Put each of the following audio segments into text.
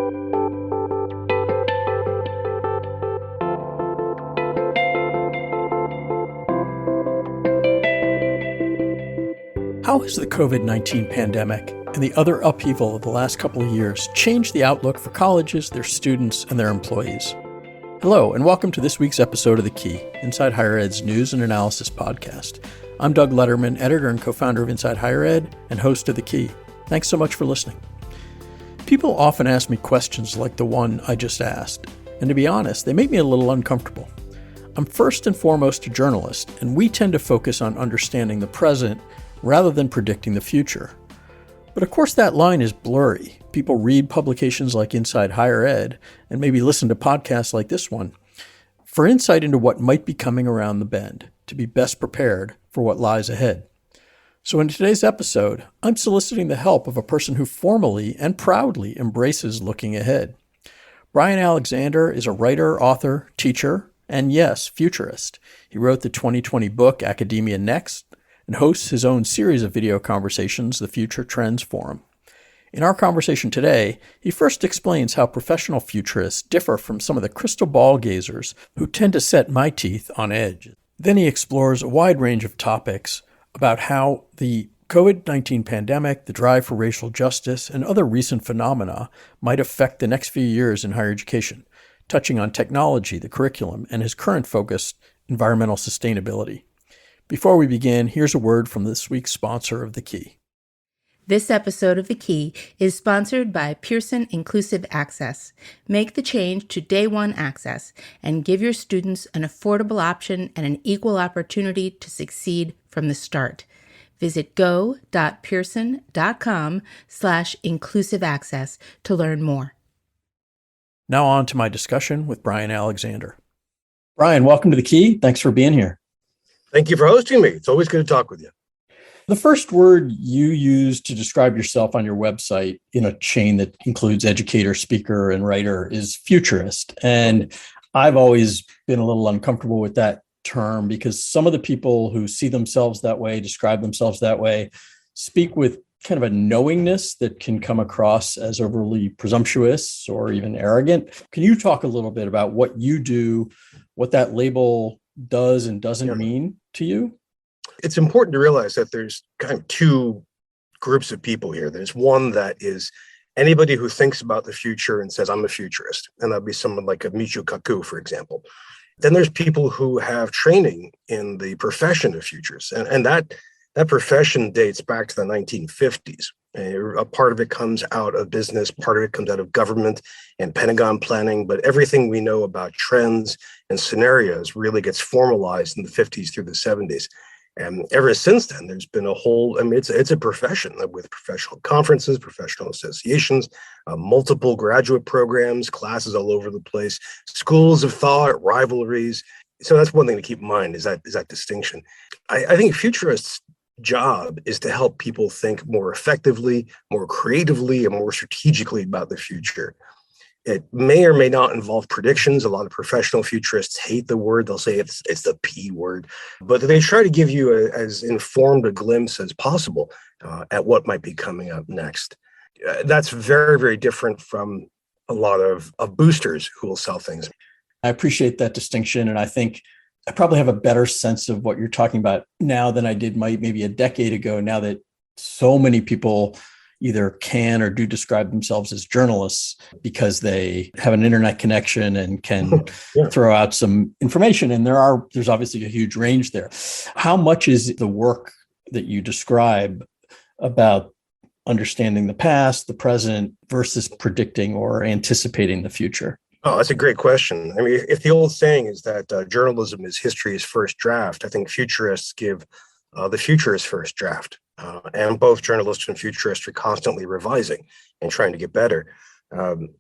How has the COVID-19 pandemic and the other upheaval of the last couple of years changed the outlook for colleges, their students, and their employees? Hello, and welcome to this week's episode of The Key, Inside Higher Ed's news and analysis podcast. I'm Doug Letterman, editor and co-founder of Inside Higher Ed and host of The Key. Thanks so much for listening. People often ask me questions like the one I just asked, and to be honest, they make me a little uncomfortable. I'm first and foremost a journalist, and we tend to focus on understanding the present rather than predicting the future. But of course that line is blurry. People read publications like Inside Higher Ed and maybe listen to podcasts like this one for insight into what might be coming around the bend, to be best prepared for what lies ahead. So in today's episode, I'm soliciting the help of a person who formally and proudly embraces looking ahead. Bryan Alexander is a writer, author, teacher, and yes, futurist. He wrote the 2020 book Academia Next, and hosts his own series of video conversations, the Future Trends Forum. In our conversation today, he first explains how professional futurists differ from some of the crystal ball gazers who tend to set my teeth on edge. Then he explores a wide range of topics about how the COVID-19 pandemic, the drive for racial justice, and other recent phenomena might affect the next few years in higher education, touching on technology, the curriculum, and his current focus, environmental sustainability. Before we begin, here's a word from this week's sponsor of The Key. This episode of The Key is sponsored by Pearson Inclusive Access. Make the change to Day One Access and give your students an affordable option and an equal opportunity to succeed from the start. Visit go.pearson.com/inclusive access to learn more. Now on to my discussion with Bryan Alexander. Bryan, welcome to The Key. Thanks for being here. Thank you for hosting me. It's always good to talk with you. The first word you use to describe yourself on your website in a chain that includes educator, speaker, and writer is futurist. And I've always been a little uncomfortable with that term because some of the people who see themselves that way, describe themselves that way, speak with kind of a knowingness that can come across as overly presumptuous or even arrogant. Can you talk a little bit about what you do, what that label does and doesn't mean to you? It's important to realize that there's kind of two groups of people here. There's one that is anybody who thinks about the future and says, I'm a futurist. And that'd be someone like a Michio Kaku, for example. Then there's people who have training in the profession of futurists. And that profession dates back to the 1950s. A part of it comes out of business, part of it comes out of government and Pentagon planning, but everything we know about trends and scenarios really gets formalized in the 50s through the 70s. And ever since then, there's been a whole, it's a profession with professional conferences, professional associations, multiple graduate programs, classes all over the place, schools of thought, rivalries. So that's one thing to keep in mind is that distinction. I think futurists' job is to help people think more effectively, more creatively, and more strategically about the future. It may or may not involve predictions. A lot of professional futurists hate the word. They'll say it's the P word, but they try to give you as informed a glimpse as possible at what might be coming up next. That's very, very different from a lot of boosters who will sell things. I appreciate that distinction. And I think I probably have a better sense of what you're talking about now than I did maybe a decade ago, now that so many people either can or do describe themselves as journalists because they have an internet connection and can throw out some information. And there's obviously a huge range there. How much is the work that you describe about understanding the past, the present, versus predicting or anticipating the future? Oh, that's a great question. I mean, if the old saying is that journalism is history's first draft, I think futurists give the future's first draft. And both journalists and futurists are constantly revising and trying to get better.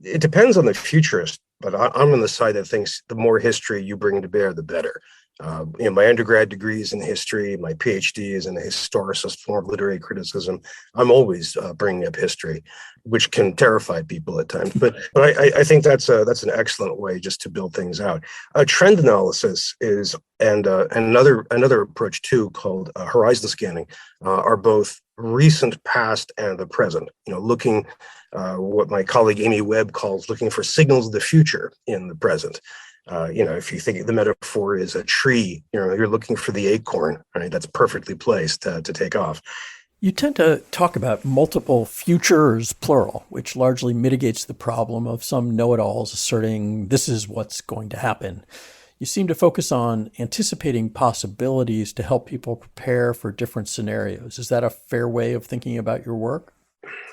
It depends on the futurist, but I'm on the side that thinks the more history you bring to bear, the better. My undergrad degree is in history. My PhD is in a historicist form of literary criticism. I'm always bringing up history, which can terrify people at times. But I think that's an excellent way just to build things out. Trend analysis is, and another approach too called horizon scanning, are both recent past and the present, looking what my colleague Amy Webb calls looking for signals of the future in the present. If you think the metaphor is a tree, you're looking for the acorn, right? That's perfectly placed to take off. You tend to talk about multiple futures, plural, which largely mitigates the problem of some know-it-alls asserting this is what's going to happen. You seem to focus on anticipating possibilities to help people prepare for different scenarios. Is that a fair way of thinking about your work?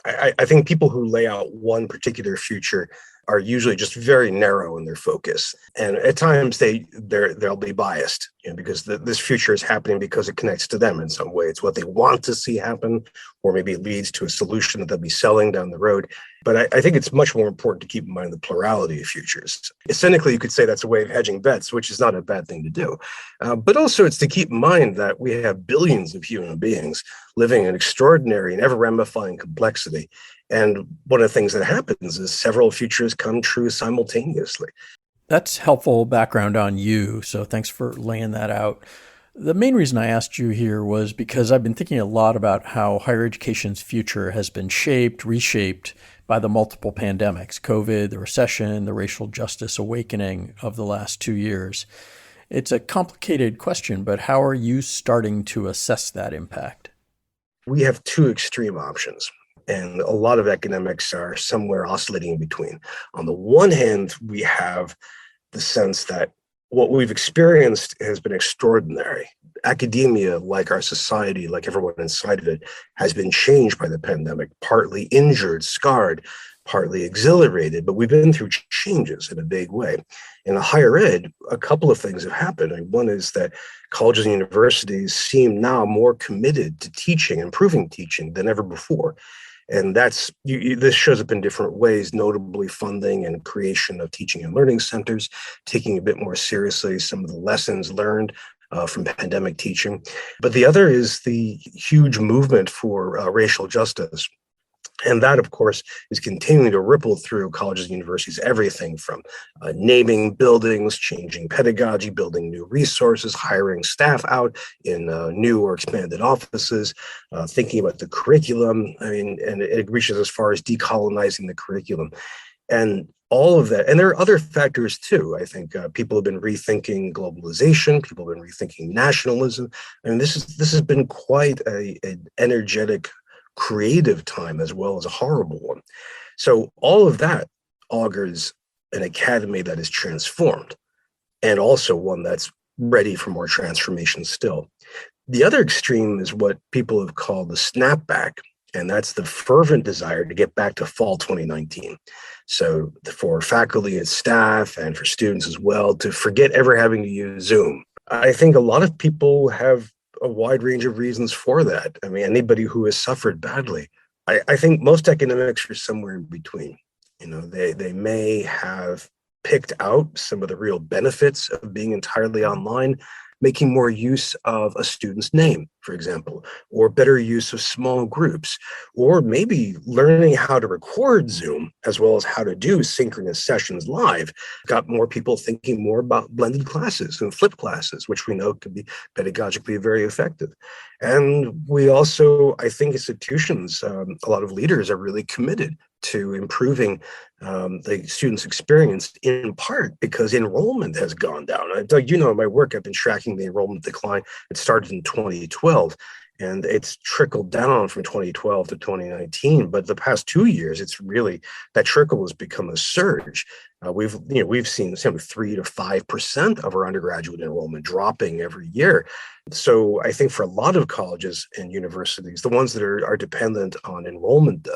I think people who lay out one particular future are usually just very narrow in their focus, and at times they'll be biased, because this future is happening because it connects to them in some way. It's what they want to see happen, or maybe it leads to a solution that they'll be selling down the road. But I think it's much more important to keep in mind the plurality of futures. Cynically, you could say that's a way of hedging bets, which is not a bad thing to do. But also, it's to keep in mind that we have billions of human beings living in extraordinary and ever-ramifying complexity. And one of the things that happens is several futures come true simultaneously. That's helpful background on you, so thanks for laying that out. The main reason I asked you here was because I've been thinking a lot about how higher education's future has been shaped, reshaped by the multiple pandemics, COVID, the recession, the racial justice awakening of the last 2 years. It's a complicated question, but how are you starting to assess that impact? We have two extreme options, and a lot of academics are somewhere oscillating in between. On the one hand, we have the sense that what we've experienced has been extraordinary. Academia, like our society, like everyone inside of it, has been changed by the pandemic, partly injured, scarred, partly exhilarated, but we've been through changes in a big way. In higher ed, a couple of things have happened. And one is that colleges and universities seem now more committed to teaching, improving teaching than ever before. And this shows up in different ways, notably funding and creation of teaching and learning centers, taking a bit more seriously some of the lessons learned from pandemic teaching. But the other is the huge movement for racial justice. And that, of course, is continuing to ripple through colleges and universities, everything from naming buildings, changing pedagogy, building new resources, hiring staff out in new or expanded offices, thinking about the curriculum. And it reaches as far as decolonizing the curriculum. And all of that. And there are other factors, too. I think people have been rethinking globalization. People have been rethinking nationalism. This has been quite an energetic, creative time as well as a horrible one. So all of that augurs an academy that is transformed, and also one that's ready for more transformation still. The other extreme is what people have called the snapback, and that's the fervent desire to get back to fall 2019. So for faculty and staff and for students as well, to forget ever having to use Zoom. I think a lot of people have a wide range of reasons for that. Anybody who has suffered badly. I think most academics are somewhere in between. They may have picked out some of the real benefits of being entirely online, making more use of a student's name, for example, or better use of small groups, or maybe learning how to record Zoom as well as how to do synchronous sessions live. Got more people thinking more about blended classes and flipped classes, which we know can be pedagogically very effective. And we also, I think institutions, a lot of leaders are really committed to improving the students' experience, in part because enrollment has gone down. Doug, in my work, I've been tracking the enrollment decline. It started in 2012, and it's trickled down from 2012 to 2019. But the past 2 years, it's really, that trickle has become a surge. We've seen 3 to 5% of our undergraduate enrollment dropping every year. So I think for a lot of colleges and universities, the ones that are dependent on enrollment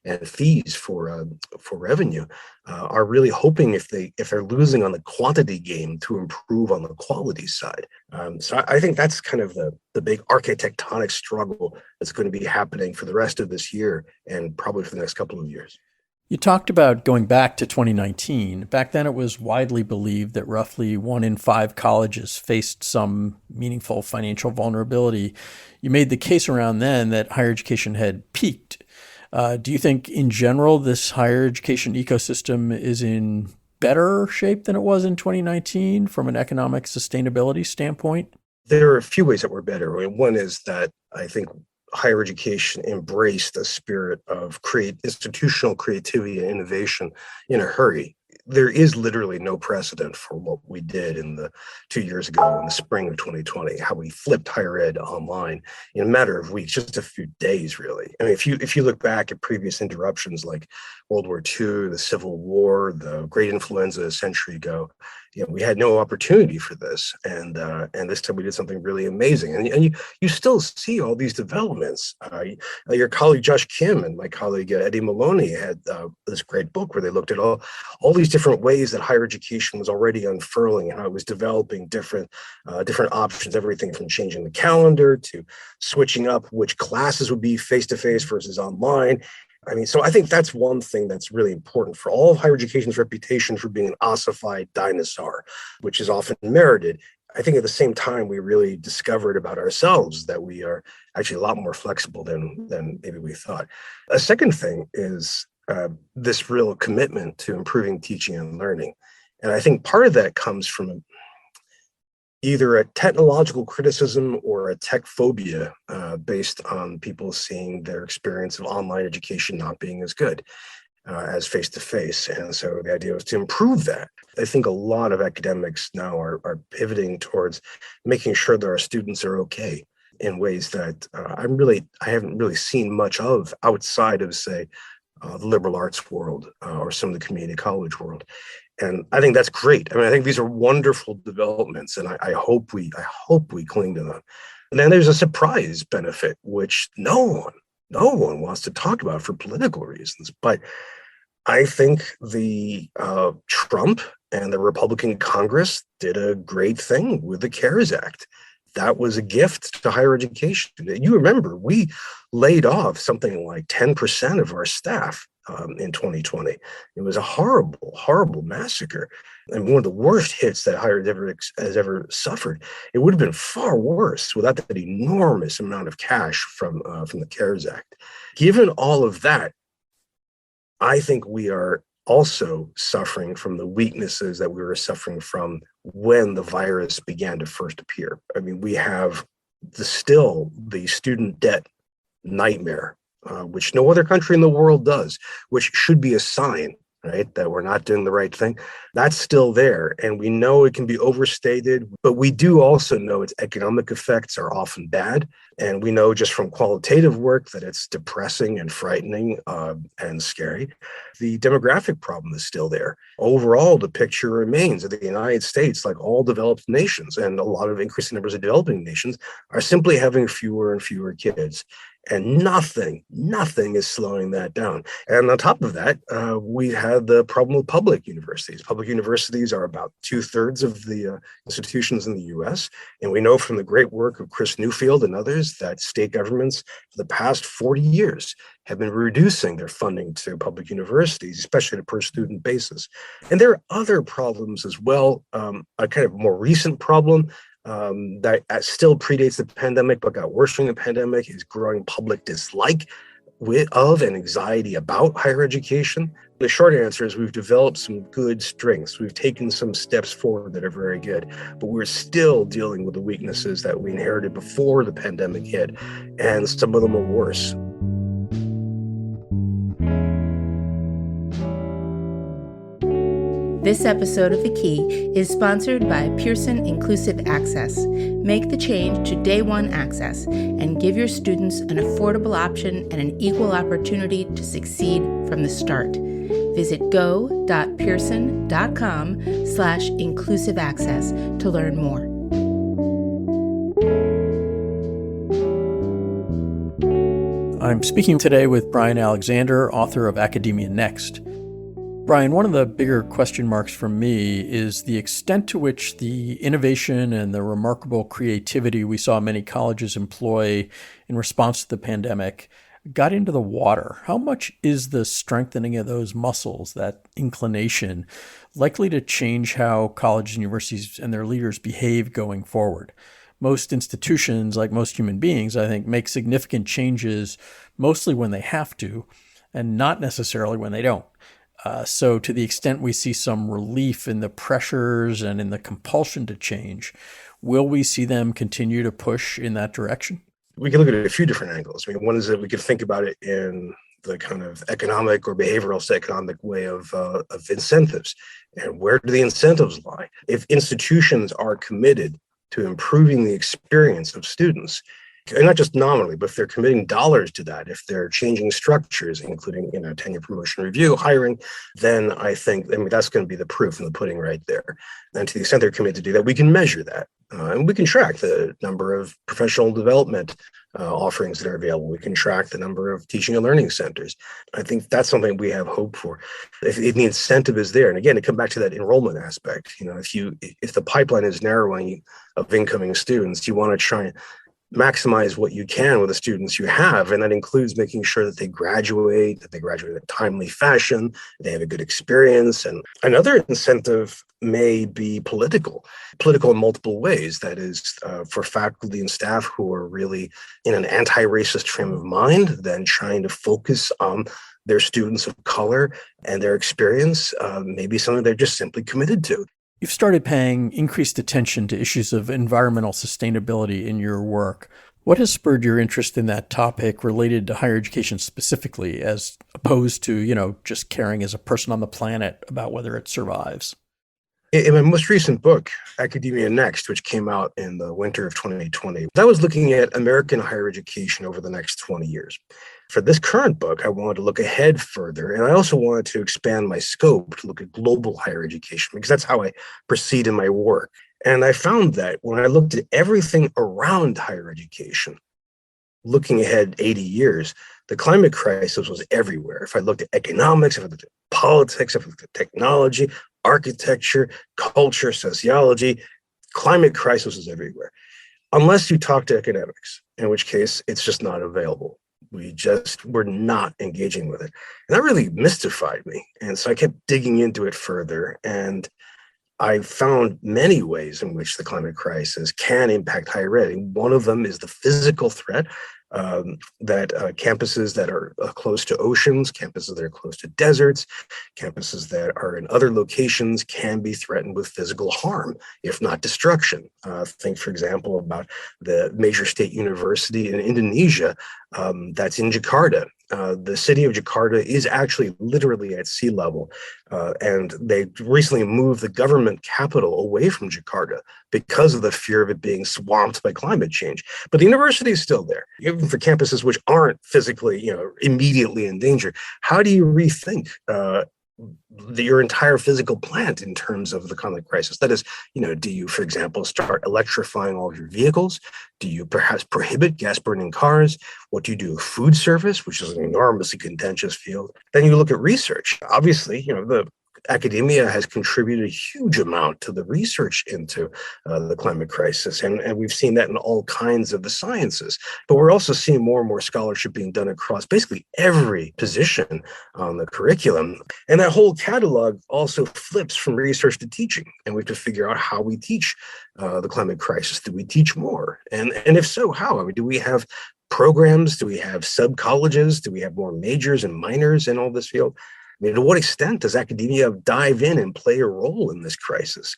and fees for revenue, are really hoping if they're losing on the quantity game to improve on the quality side. So I think that's kind of the big architectonic struggle that's going to be happening for the rest of this year and probably for the next couple of years. You talked about going back to 2019. Back then, it was widely believed that roughly 1 in 5 colleges faced some meaningful financial vulnerability. You made the case around then that higher education had peaked. Do you think, in general, this higher education ecosystem is in better shape than it was in 2019 from an economic sustainability standpoint? There are a few ways that we're better. One is that I think higher education embraced a spirit of institutional creativity and innovation in a hurry. There is literally no precedent for what we did in the 2 years ago in the spring of 2020, how we flipped higher ed online in a matter of weeks, just a few days, really. I mean, if you look back at previous interruptions like World War II, the Civil War, the Great Influenza a century ago, we had no opportunity for this, and this time we did something really amazing. And you still see all these developments. Your colleague Josh Kim and my colleague Eddie Maloney had this great book where they looked at all these different ways that higher education was already unfurling and how it was developing different options, everything from changing the calendar to switching up which classes would be face-to-face versus online. I mean, so I think that's one thing that's really important for all of higher education's reputation for being an ossified dinosaur, which is often merited. I think at the same time, we really discovered about ourselves that we are actually a lot more flexible than maybe we thought. A second thing is this real commitment to improving teaching and learning. And I think part of that comes from either a technological criticism or a tech phobia based on people seeing their experience of online education not being as good as face-to-face. And so the idea was to improve that. I think a lot of academics now are pivoting towards making sure that our students are okay in ways that I haven't really seen much of outside of, say, the liberal arts world or some of the community college world. And I think that's great. I mean, I think these are wonderful developments, and I hope we cling to them. And then there's a surprise benefit, which no one wants to talk about for political reasons. But I think the Trump and the Republican Congress did a great thing with the CARES Act. That was a gift to higher education. You remember, we laid off something like 10% of our staff in 2020. It was a horrible, horrible massacre, and one of the worst hits that higher ed has ever suffered. It would have been far worse without that enormous amount of cash from the CARES Act. Given all of that, I think we are also suffering from the weaknesses that we were suffering from when the virus began to first appear. I mean, we have the student debt nightmare, which no other country in the world does, which should be a sign, right, that we're not doing the right thing. That's still there. And we know it can be overstated, but we do also know its economic effects are often bad. And we know just from qualitative work that it's depressing and frightening and scary. The demographic problem is still there. Overall, the picture remains that the United States, like all developed nations and a lot of increasing numbers of developing nations, are simply having fewer and fewer kids. And nothing is slowing that down. And on top of that, we had the problem with public universities. Public universities are about 2/3 of the institutions in the US. And we know from the great work of Chris Newfield and others that state governments for the past 40 years have been reducing their funding to public universities, especially on a per student basis. And there are other problems as well. A kind of more recent problem that still predates the pandemic, but got worse during the pandemic, is growing public dislike of and anxiety about higher education. The short answer is we've developed some good strengths. We've taken some steps forward that are very good, but we're still dealing with the weaknesses that we inherited before the pandemic hit, and some of them are worse. This episode of The Key is sponsored by Pearson Inclusive Access. Make the change to Day One Access and give your students an affordable option and an equal opportunity to succeed from the start. Visit go.pearson.com/inclusive access to learn more. I'm speaking today with Bryan Alexander, author of Academia Next. Bryan, one of the bigger question marks for me is the extent to which the innovation and the remarkable creativity we saw many colleges employ in response to the pandemic got into the water. How much is the strengthening of those muscles, that inclination, likely to change how colleges and universities and their leaders behave going forward? Most institutions, like most human beings, I think, make significant changes mostly when they have to, and not necessarily when they don't. So to the extent we see some relief in the pressures and in the compulsion to change, will we see them continue to push in that direction? We can look at it a few different angles. I mean, one is that we could think about it in the kind of economic or behavioral economic way of incentives. And where do the incentives lie? If institutions are committed to improving the experience of students, and not just nominally, but if they're committing dollars to that, if they're changing structures, including, tenure, promotion, review, hiring, then I mean, that's going to be the proof in the pudding right there. And to the extent they're committed to do that, we can measure that. And we can track the number of professional development offerings that are available. We can track the number of teaching and learning centers. I think that's something we have hope for. If the incentive is there, and again, to come back to that enrollment aspect, if the pipeline is narrowing of incoming students, you want to try and maximize what you can with the students you have. And that includes making sure that they graduate in a timely fashion, they have a good experience. And another incentive may be political in multiple ways. That is, for faculty and staff who are really in an anti-racist frame of mind, then trying to focus on their students of color and their experience, maybe something they're just simply committed to. You've started paying increased attention to issues of environmental sustainability in your work. What has spurred your interest in that topic related to higher education specifically, as opposed to, just caring as a person on the planet about whether it survives? In my most recent book, Academia Next, which came out in the winter of 2020, I was looking at American higher education over the next 20 years. For this current book, I wanted to look ahead further, and I also wanted to expand my scope to look at global higher education, because that's how I proceed in my work. And I found that when I looked at everything around higher education, looking ahead 80 years, the climate crisis was everywhere. If I looked at economics, if I looked at politics, if I looked at technology, architecture, culture, sociology, climate crisis is everywhere. Unless you talk to academics, in which case it's just not available. We're not engaging with it. And that really mystified me. And so I kept digging into it further. And I found many ways in which the climate crisis can impact higher ed. One of them is the physical threat that campuses that are close to oceans, campuses that are close to deserts, campuses that are in other locations can be threatened with physical harm, if not destruction. Think, for example, about the major state university in Indonesia that's in Jakarta. The city of Jakarta is actually literally at sea level, and they recently moved the government capital away from Jakarta because of the fear of it being swamped by climate change. But the university is still there, even for campuses which aren't physically, immediately in danger. How do you rethink your entire physical plant in terms of the climate crisis? That is, do you, for example, start electrifying all of your vehicles? Do you perhaps prohibit gas burning cars? What do you do with food service, which is an enormously contentious field? Then you look at research. Obviously, the academia has contributed a huge amount to the research into the climate crisis. And we've seen that in all kinds of the sciences. But we're also seeing more and more scholarship being done across basically every position on the curriculum. And that whole catalog also flips from research to teaching. And we have to figure out how we teach the climate crisis. Do we teach more? And if so, how? I mean, do we have programs? Do we have sub-colleges? Do we have more majors and minors in all this field? I mean, to what extent does academia dive in and play a role in this crisis?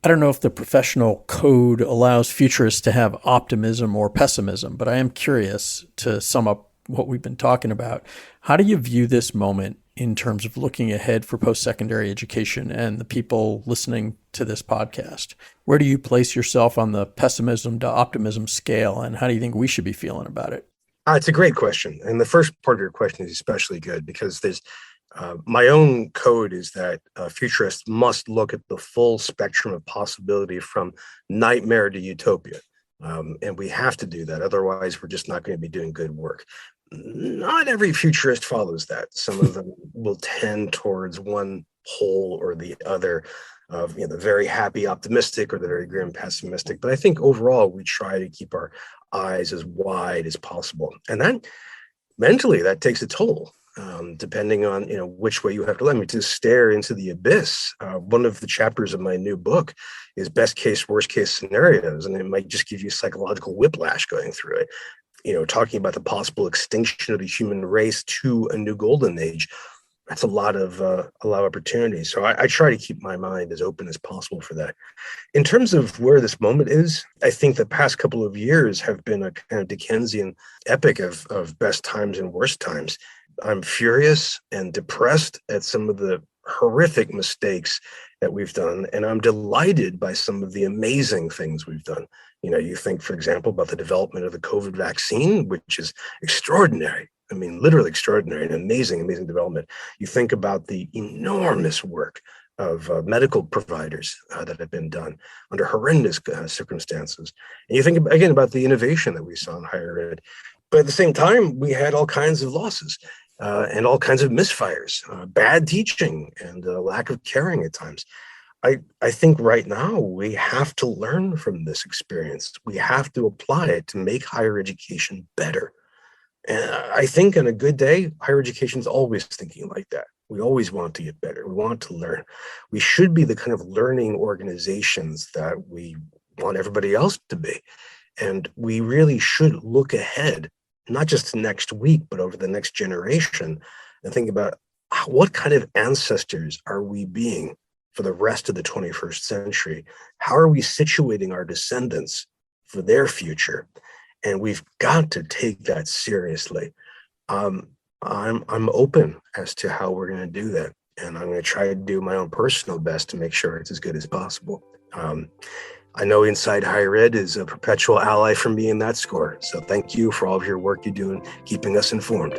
I don't know if the professional code allows futurists to have optimism or pessimism, but I am curious, to sum up what we've been talking about, how do you view this moment in terms of looking ahead for post-secondary education and the people listening to this podcast? Where do you place yourself on the pessimism to optimism scale, and how do you think we should be feeling about it? It's a great question. And the first part of your question is especially good because there's my own code is that futurists must look at the full spectrum of possibility from nightmare to utopia. And we have to do that. Otherwise, we're just not going to be doing good work. Not every futurist follows that. Some of them will tend towards one pole or the other of the very happy optimistic or the very grim pessimistic. But I think overall, we try to keep our eyes as wide as possible. And then mentally, that takes a toll. Depending on which way you have to let me to stare into the abyss. One of the chapters of my new book is best case, worst case scenarios, and it might just give you psychological whiplash going through it. Talking about the possible extinction of the human race to a new golden age. that's a lot of opportunity. So I try to keep my mind as open as possible for that. In terms of where this moment is, I think the past couple of years have been a kind of Dickensian epic of best times and worst times. I'm furious and depressed at some of the horrific mistakes that we've done, and I'm delighted by some of the amazing things we've done. You think, for example, about the development of the COVID vaccine, which is extraordinary. I mean, literally extraordinary and amazing, amazing development. You think about the enormous work of medical providers that have been done under horrendous circumstances. And you think, again, about the innovation that we saw in higher ed. But at the same time, we had all kinds of losses and all kinds of misfires, bad teaching and lack of caring at times. I think right now we have to learn from this experience. We have to apply it to make higher education better. And I think on a good day, higher education is always thinking like that. We always want to get better. We want to learn. We should be the kind of learning organizations that we want everybody else to be. And we really should look ahead, not just to next week, but over the next generation, and think about what kind of ancestors are we being for the rest of the 21st century? How are we situating our descendants for their future? And we've got to take that seriously. I'm open as to how we're going to do that, and I'm going to try to do my own personal best to make sure it's as good as possible. I know Inside Higher Ed is a perpetual ally for me in that score. So thank you for all of your work you do in keeping us informed.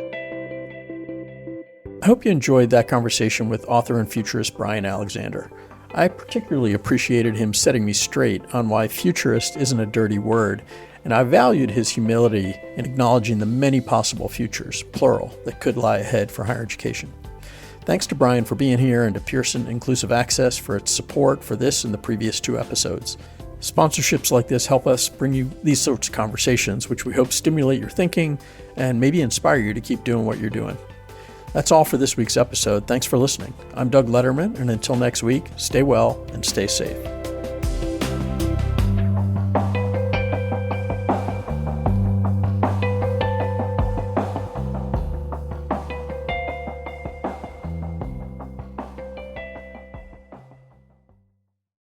I hope you enjoyed that conversation with author and futurist Bryan Alexander. I particularly appreciated him setting me straight on why futurist isn't a dirty word, and I valued his humility in acknowledging the many possible futures, plural, that could lie ahead for higher education. Thanks to Bryan for being here and to Pearson Inclusive Access for its support for this and the previous 2 episodes. Sponsorships like this help us bring you these sorts of conversations, which we hope stimulate your thinking and maybe inspire you to keep doing what you're doing. That's all for this week's episode. Thanks for listening. I'm Doug Letterman, and until next week, stay well and stay safe.